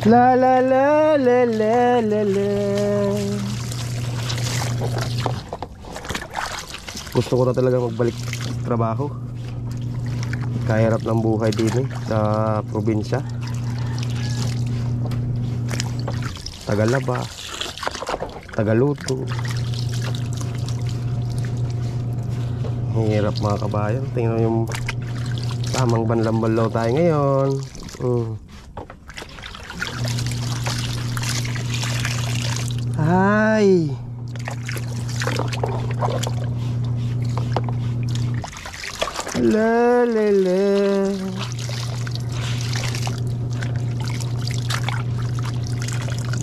La la la la la la la. Gusto ko na talaga magbalik trabaho. Kahirap ng buhay din sa probinsya. Tagalaba, tagaluto. Ang hirap mga kabayan. Tingnan yung tamang banlambalaw tayo ngayon. Ay, la la la.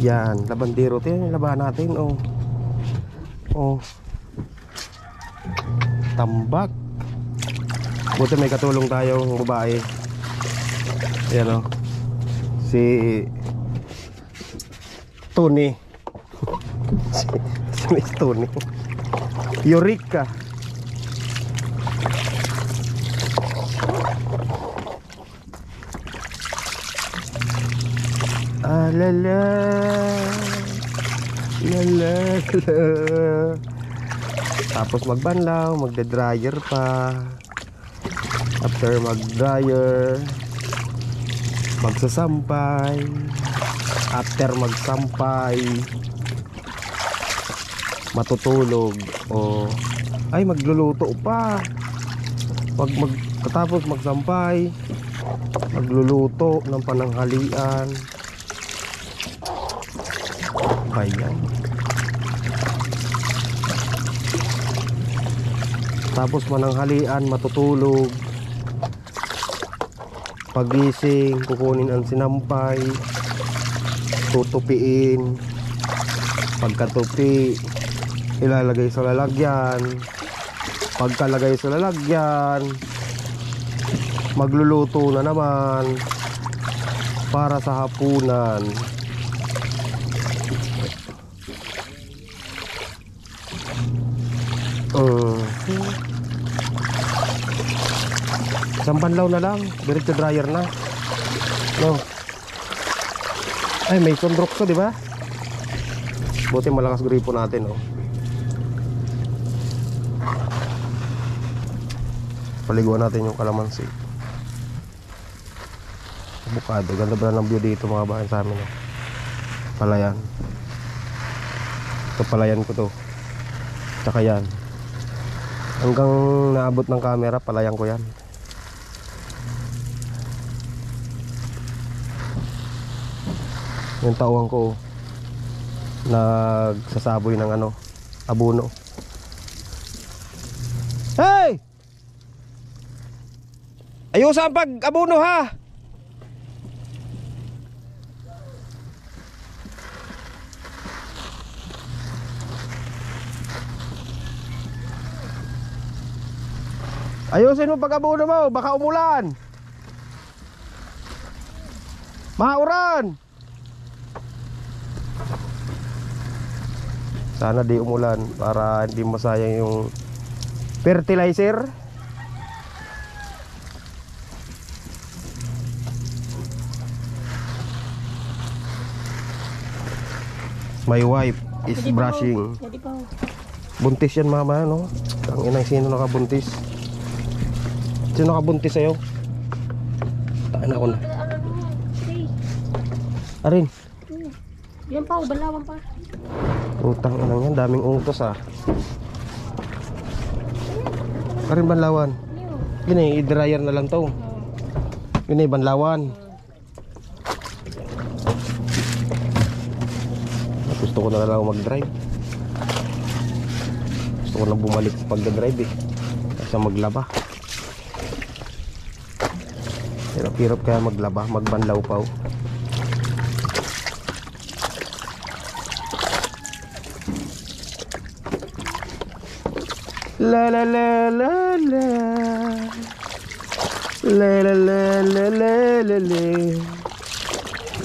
Yan, labandero. Ito yung labahan natin. Oh, tambak. Buti may katulong tayong babae. Yan si Tony. Si Miss Tony Eureka. Ah la la la la la. Tapos magbanlaw, magde-dryer pa. After mag-dryer, magsasampay. After magsampay, matutulog. Ay, magluluto pa. Tapos magsampay, magluluto ng pananghalian. Ayan. Tapos mananghalian, matutulog. Pagising, kukunin ang sinampay, tutupiin. Pagkatupi, ilalagay sa lalagyan. Pagkalagay sa lalagyan, magluluto na naman para sa hapunan. Isang banlaw na lang, diretso dryer na. No. Ay, may sunrock to, di ba? Buti malakas gripo natin, Paliguan natin yung kalamansi. Abukado, ganda ba ng view dito mga bahay sa amin, Palayan. Ito palayan ko to. Tsaka yan. Hanggang naabot ng camera, palayan ko yan. Yung tauhan ko nagsasaboy ng abono. Hey! Ayusan pag abono ha. Ayusin mo pag abono mo, baka umulan. Mauran. Sana di umulan para hindi masayang yung fertilizer. My wife is brushing. Buntis yan mama, no? Ang inang sino nakabuntis? Sino nakabuntis sa'yo? Taan ako na. Arin. Yan pa, balawan pa. Utang inang yan, daming utos Arin banlawan. Gini, i-dryer na lang to. Gini, banlawan. Gusto ko na lang mag-drive. Gusto ko na bumalik sa pag-drive Kasi maglaba. Hirap-hirap kaya maglaba, magbanlaw pa La la la la la. La la la la la la la.